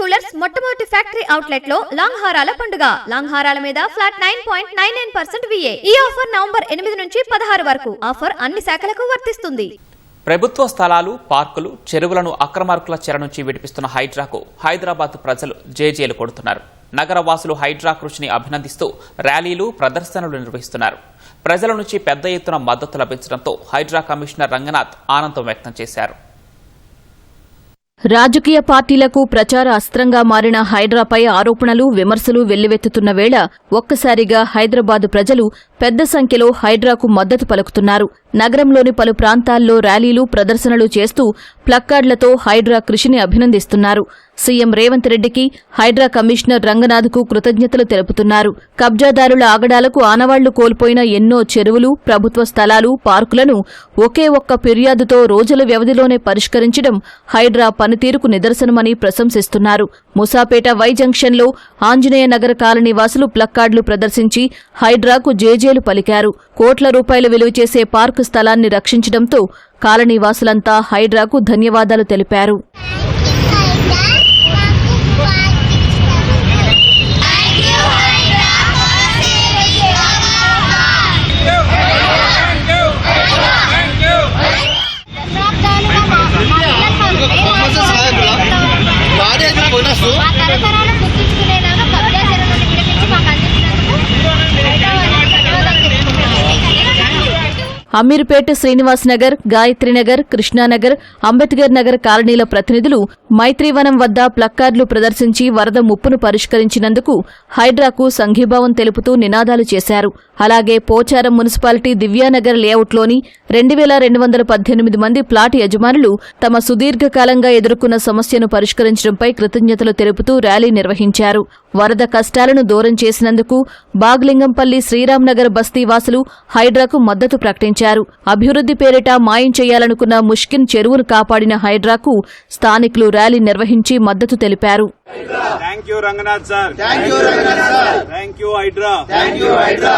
Jewellers మొట్టమొదటి factory outlet లో long హారాల పండుగ. లాంగ్ హారాల మీద ఫ్లాట్ 9.99% VA. ఈ ఆఫర్ నవంబర్ 8 నుంచి 16 వరకు. ఆఫర్ అన్ని శాఖలకు వర్తిస్తుంది. ప్రభుత్వ స్థలాలు, పార్కులు, చెరువులను అక్రమార్కుల చెర నుంచి విడిపిస్తున్న హైడ్రాకు హైదరాబాద్ ప్రజలు జేజేలు కొడుతున్నారు. నగర వాసులు హైడ్రా కృషిని అభినందిస్తూ ర్యాలీలు, ప్రదర్శనలు నిర్వహిస్తున్నారు. ప్రజల నుంచి పెద్ద ఎత్తున మద్దతు లభించడంతో హైడ్రా కమిషనర్ రంగనాథ్ ఆనందం వ్యక్తం చేశారు. రాజకీయ పార్టీలకు ప్రచార అస్త్రంగా మారిన హైడ్రాపై ఆరోపణలు, విమర్శలు వెల్లువెత్తుతున్న వేళ ఒక్కసారిగా హైదరాబాద్ ప్రజలు పెద్ద సంఖ్యలో హైడ్రాకు మద్దతు పలుకుతున్నారు. నగరంలోని పలు ప్రాంతాల్లో ర్యాలీలు, ప్రదర్శనలు చేస్తూ ప్లక్కార్డులతో హైడ్రా కృషిని అభినందిస్తున్నారు. సీఎం రేవంత్ రెడ్డికి, హైడ్రా కమిషనర్ రంగనాథ్కు కృతజ్ఞతలు తెలుపుతున్నారు. కబ్జాదారుల ఆగడాలకు ఆనవాళ్లు కోల్పోయిన ఎన్నో చెరువులు, ప్రభుత్వ స్థలాలు, పార్కులను ఒకే ఒక్క ఫిర్యాదుతో రోజుల వ్యవధిలోనే పరిష్కరించడం హైడ్రా పనితీరుకు నిదర్శనమని ప్రశంసిస్తున్నారు. ముసాపేట వై జంక్షన్లో ఆంజనేయ నగర కాలనీ వాసులు ప్లక్కార్డులు ప్రదర్శించి హైడ్రాకు జేజేలు పలికారు. కోట్ల రూపాయలు విలువ చేసే పార్కు స్థలాన్ని రక్షించడంతో కాలనీ వాసులంతా హైడ్రాకు ధన్యవాదాలు తెలిపారు. అమీర్పేట్, శ్రీనివాస్ నగర్, గాయత్రీనగర్, కృష్ణానగర్, అంబేద్కర్ నగర్ కాలనీల ప్రతినిధులు మైత్రీవనం వద్ద ప్లక్కార్డులు ప్రదర్శించి వరద ముప్పును పరిష్కరించినందుకు హైడ్రాకు సంఘీభావం తెలుపుతూ నినాదాలు చేశారు. అలాగే పోచారం మున్సిపాలిటీ దివ్యానగర్ లేఅవుట్లోని 2218 మంది ప్లాట్ యజమానులు తమ సుదీర్ఘకాలంగా ఎదుర్కొన్న సమస్యను పరిష్కరించడంపై కృతజ్ఞతలు తెలుపుతూ ర్యాలీ నిర్వహించారు. వరద కష్టాలను దూరం చేసినందుకు బాగ్లింగంపల్లి, శ్రీరాంనగర్ బస్తీవాసులు హైడ్రాకు మద్దతు ప్రకటించారు. అభివృద్ధి పేరిట మాయం చేయాలనుకున్న ముష్కిన్ చెరువును కాపాడిన హైడ్రాకు స్థానికులు ర్యాలీ నిర్వహించి మద్దతు తెలిపారు. Thank you, Ranganathan sir. Thank you, Ranganathan sir. Thank you, Hydra. Thank you, Hydra.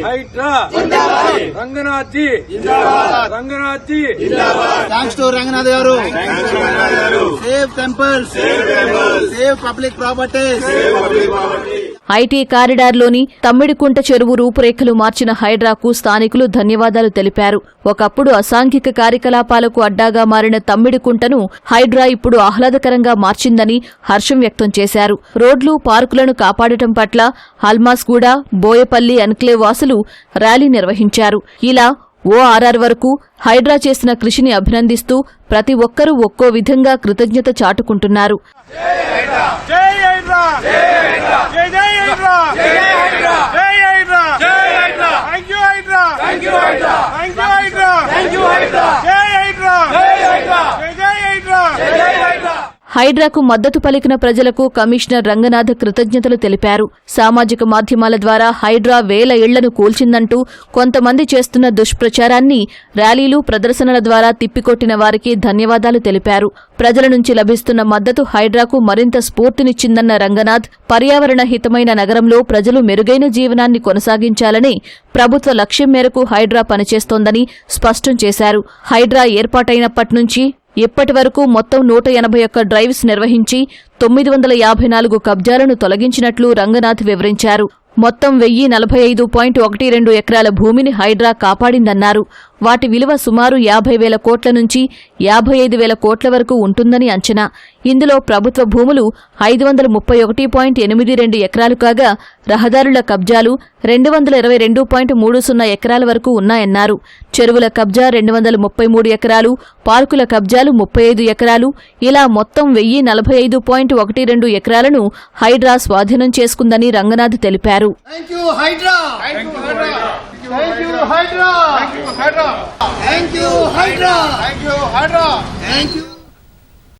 Hydra. Jindabad. Ranganathan ji. Jindabad. Ranganathan ji. Jindabad. Thanks to Ranganathan garu. Thanks to Ranganathan garu. Save temples. Save temples. Save public properties. Save public property. IT కారిడార్లోని తమ్మిడికుంట చెరువు రూపురేఖలు మార్చిన హైడ్రాకు స్థానికులు ధన్యవాదాలు తెలిపారు. ఒకప్పుడు అసాంఘిక కార్యకలాపాలకు అడ్డాగా మారిన తమ్మిడికుంటను హైడ్రా ఇప్పుడు ఆహ్లాదకరంగా మార్చిందని హర్షం వ్యక్తం చేశారు. రోడ్లు, పార్కులను కాపాడటం పట్ల హల్మాస్గూడ, బోయపల్లి ఎన్క్లేవ్ వాసులు ర్యాలీ నిర్వహించారు. ఇలా ఓఆర్ఆర్ వరకు హైడ్రా చేసిన కృషిని అభినందిస్తూ ప్రతి ఒక్కరూ ఒక్కో విధంగా కృతజ్ఞత చాటుకుంటున్నారు. హైడ్రాకు మద్దతు పలికిన ప్రజలకు కమిషనర్ రంగనాథ్ కృతజ్ఞతలు తెలిపారు. సామాజిక మాధ్యమాల ద్వారా హైడ్రా వేల ఇళ్లను కూల్చిందంటూ కొంతమంది చేస్తున్న దుష్ప్రచారాన్ని ర్యాలీలు, ప్రదర్శనల ద్వారా తిప్పికొట్టిన వారికి ధన్యవాదాలు తెలిపారు. ప్రజల నుంచి లభిస్తున్న మద్దతు హైడ్రాకు మరింత స్ఫూర్తినిచ్చిందన్న రంగనాథ్, పర్యావరణ హితమైన నగరంలో ప్రజలు మెరుగైన జీవనాన్ని కొనసాగించాలని ప్రభుత్వ లక్ష్యం మేరకు హైడ్రా పనిచేస్తోందని స్పష్టం చేశారు. హైడ్రా ఏర్పాటైనప్పటి నుంచి ఇప్పటి వరకు మొత్తం 181 డ్రైవ్స్ నిర్వహించి 954 కబ్జాలను తొలగించినట్లు రంగనాథ్ వివరించారు. మొత్తం 1045.12 ఎకరాల భూమిని హైడ్రా కాపాడిందన్నారు. వాటి విలువ సుమారు 50,000 కోట్ల నుంచి 55,000 కోట్ల వరకు ఉంటుందని అంచనా. ఇందులో ప్రభుత్వ భూములు 531.82 ఎకరాలు కాగా రహదారుల కబ్జాలు 222.30 ఎకరాల వరకు ఉన్నాయన్నారు. చెరువుల కబ్జా 233 ఎకరాలు, పార్కుల కబ్జాలు 35 ఎకరాలు, ఇలా మొత్తం 1045.12 ఎకరాలను హైడ్రా స్వాధీనం చేసుకుందని రంగనాథ్ తెలిపారు. Thank you, Hydra. Thank you, Hydra. Thank you, Hydra. Thank you, Hydra. Thank you, Hydra. Thank you, Hydra. Thank you.